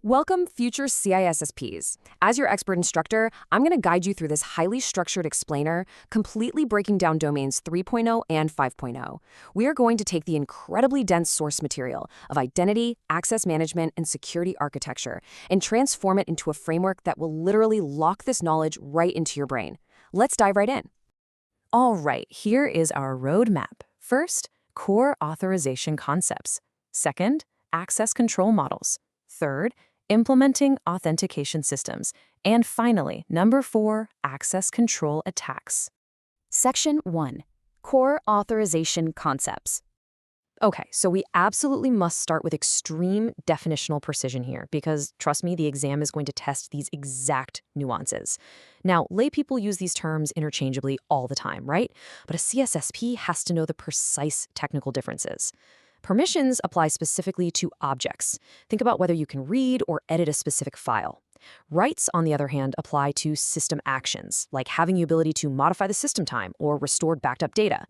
Welcome, future CISSPs. As your expert instructor, I'm going to guide you through this highly structured explainer, completely breaking down domains 3.0 and 5.0. We are going to take the incredibly dense source material of identity, access management, and security architecture and transform it into a framework that will literally lock this knowledge right into your brain. Let's dive right in. All right, here is our roadmap. First, core authorization concepts. Second, access control models. Third, implementing authentication systems. And finally, number 4, access control attacks. Section 1. Core authorization concepts. Okay, so we absolutely must start with extreme definitional precision here because, trust me, the exam is going to test these exact nuances. Now, laypeople use these terms interchangeably all the time, right? But a CISSP has to know the precise technical differences. Permissions apply specifically to objects. Think about whether you can read or edit a specific file. Rights, on the other hand, apply to system actions, like having the ability to modify the system time or restore backed up data.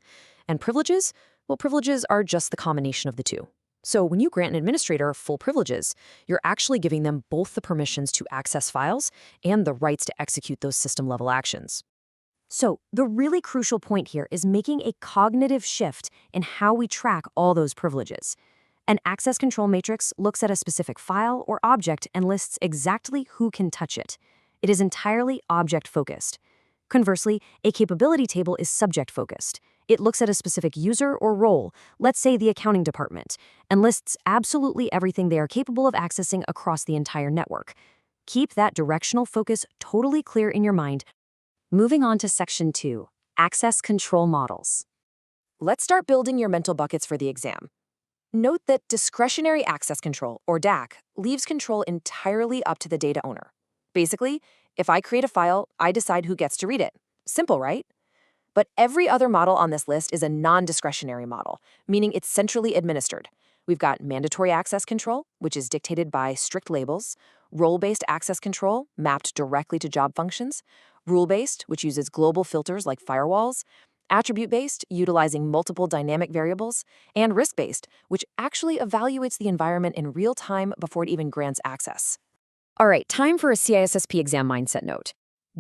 And privileges? Well, privileges are just the combination of the two. So when you grant an administrator full privileges, you're actually giving them both the permissions to access files and the rights to execute those system-level actions. So the really crucial point here is making a cognitive shift in how we track all those privileges. An access control matrix looks at a specific file or object and lists exactly who can touch it. It is entirely object-focused. Conversely, a capability table is subject-focused. It looks at a specific user or role, let's say the accounting department, and lists absolutely everything they are capable of accessing across the entire network. Keep that directional focus totally clear in your mind. Moving on to Section 2, Access Control Models. Let's start building your mental buckets for the exam. Note that discretionary access control, or DAC, leaves control entirely up to the data owner. Basically, if I create a file, I decide who gets to read it. Simple, right? But every other model on this list is a non-discretionary model, meaning it's centrally administered. We've got mandatory access control, which is dictated by strict labels, role-based access control, mapped directly to job functions, rule-based, which uses global filters like firewalls, attribute-based, utilizing multiple dynamic variables, and risk-based, which actually evaluates the environment in real time before it even grants access. All right, time for a CISSP exam mindset note.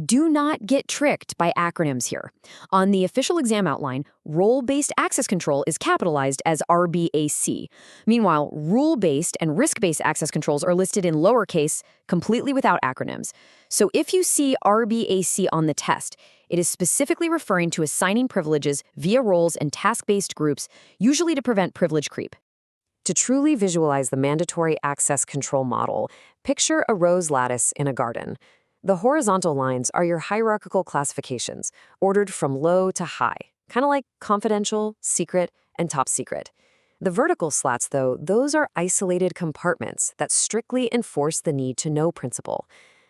Do not get tricked by acronyms here. On the official exam outline, role-based access control is capitalized as RBAC. Meanwhile, rule-based and risk-based access controls are listed in lowercase, completely without acronyms. So if you see RBAC on the test, it is specifically referring to assigning privileges via roles and task-based groups, usually to prevent privilege creep. To truly visualize the mandatory access control model, picture a rose lattice in a garden. The horizontal lines are your hierarchical classifications, ordered from low to high, kind of like confidential, secret, and top secret. The vertical slats, though, those are isolated compartments that strictly enforce the need to know principle.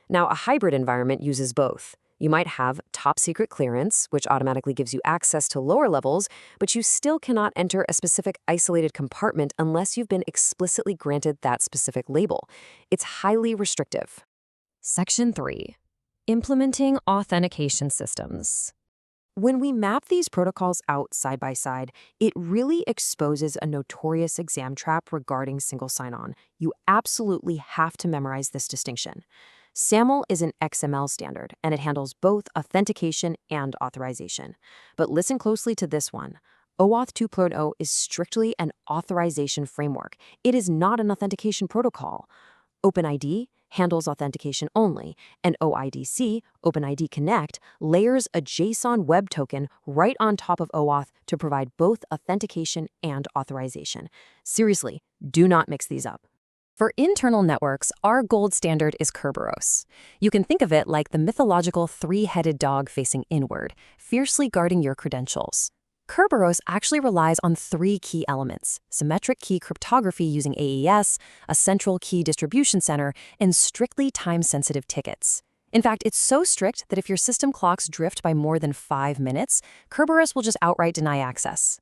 Now, a hybrid environment uses both. You might have top secret clearance, which automatically gives you access to lower levels, but you still cannot enter a specific isolated compartment unless you've been explicitly granted that specific label. It's highly restrictive. Section 3. Implementing authentication systems. When we map these protocols out side by side, it really exposes a notorious exam trap regarding single sign-on. You absolutely have to memorize this distinction. SAML is an XML standard, and it handles both authentication and authorization. But listen closely to this one. OAuth 2.0 is strictly an authorization framework. It is not an authentication protocol. OpenID handles authentication only, and OIDC, OpenID Connect, layers a JSON web token right on top of OAuth to provide both authentication and authorization. Seriously, do not mix these up. For internal networks, our gold standard is Kerberos. You can think of it like the mythological three-headed dog facing inward, fiercely guarding your credentials. Kerberos actually relies on 3 key elements: symmetric key cryptography using AES, a central key distribution center, and strictly time-sensitive tickets. In fact, it's so strict that if your system clocks drift by more than 5 minutes, Kerberos will just outright deny access.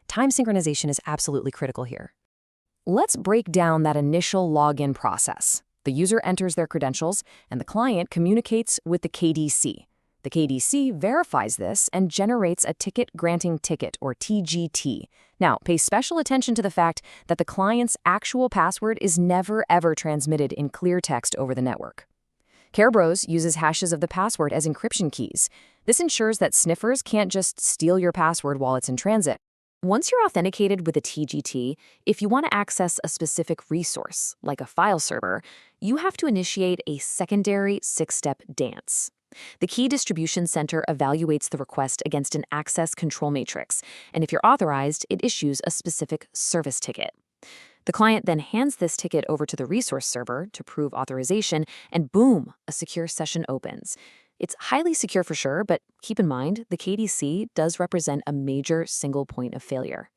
Time synchronization is absolutely critical here. Let's break down that initial login process. The user enters their credentials, and the client communicates with the KDC. The KDC verifies this and generates a ticket granting ticket, or TGT. Now, pay special attention to the fact that the client's actual password is never ever transmitted in clear text over the network. Kerberos uses hashes of the password as encryption keys. This ensures that sniffers can't just steal your password while it's in transit. Once you're authenticated with a TGT, if you want to access a specific resource, like a file server, you have to initiate a secondary 6-step dance. The Key Distribution Center evaluates the request against an access control matrix, and if you're authorized, it issues a specific service ticket. The client then hands this ticket over to the resource server to prove authorization, and boom, a secure session opens. It's highly secure for sure, but keep in mind, the KDC does represent a major single point of failure.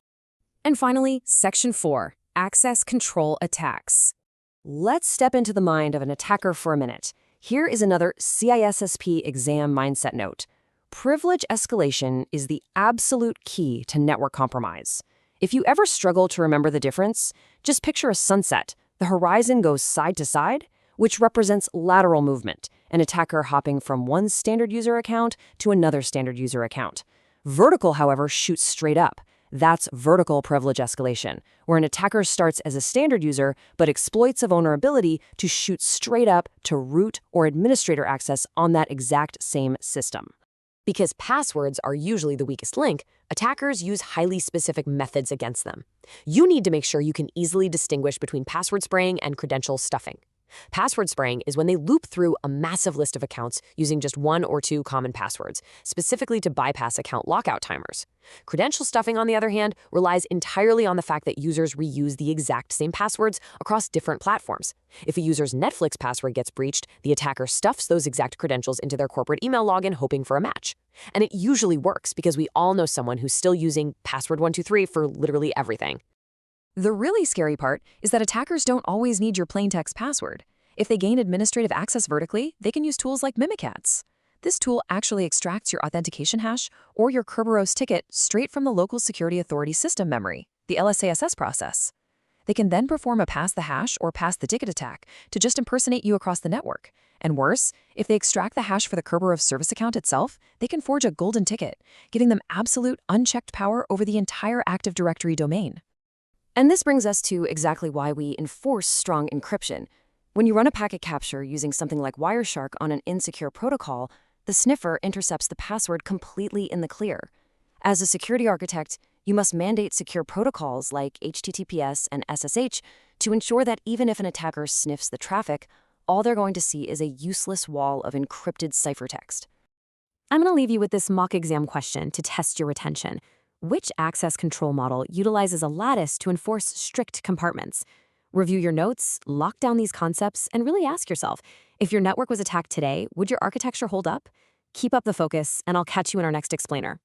And finally, Section 4, Access Control Attacks. Let's step into the mind of an attacker for a minute. Here is another CISSP exam mindset note. Privilege escalation is the absolute key to network compromise. If you ever struggle to remember the difference, just picture a sunset. The horizon goes side to side, which represents lateral movement, an attacker hopping from one standard user account to another standard user account. Vertical, however, shoots straight up. That's vertical privilege escalation, where an attacker starts as a standard user but exploits a vulnerability to shoot straight up to root or administrator access on that exact same system. Because passwords are usually the weakest link, attackers use highly specific methods against them. You need to make sure you can easily distinguish between password spraying and credential stuffing. Password spraying is when they loop through a massive list of accounts using just one or two common passwords, specifically to bypass account lockout timers. Credential stuffing, on the other hand, relies entirely on the fact that users reuse the exact same passwords across different platforms. If a user's Netflix password gets breached, the attacker stuffs those exact credentials into their corporate email login hoping for a match. And it usually works because we all know someone who's still using password123 for literally everything. The really scary part is that attackers don't always need your plain text password. If they gain administrative access vertically, they can use tools like Mimikatz. This tool actually extracts your authentication hash or your Kerberos ticket straight from the local security authority system memory, the LSASS process. They can then perform a pass the hash or pass the ticket attack to just impersonate you across the network. And worse, if they extract the hash for the Kerberos service account itself, they can forge a golden ticket, giving them absolute unchecked power over the entire Active Directory domain. And this brings us to exactly why we enforce strong encryption. When you run a packet capture using something like Wireshark on an insecure protocol, the sniffer intercepts the password completely in the clear. As a security architect, you must mandate secure protocols like HTTPS and SSH to ensure that even if an attacker sniffs the traffic, all they're going to see is a useless wall of encrypted ciphertext. I'm going to leave you with this mock exam question to test your retention. Which access control model utilizes a lattice to enforce strict compartments? Review your notes, lock down these concepts, and really ask yourself, if your network was attacked today, would your architecture hold up? Keep up the focus, and I'll catch you in our next explainer.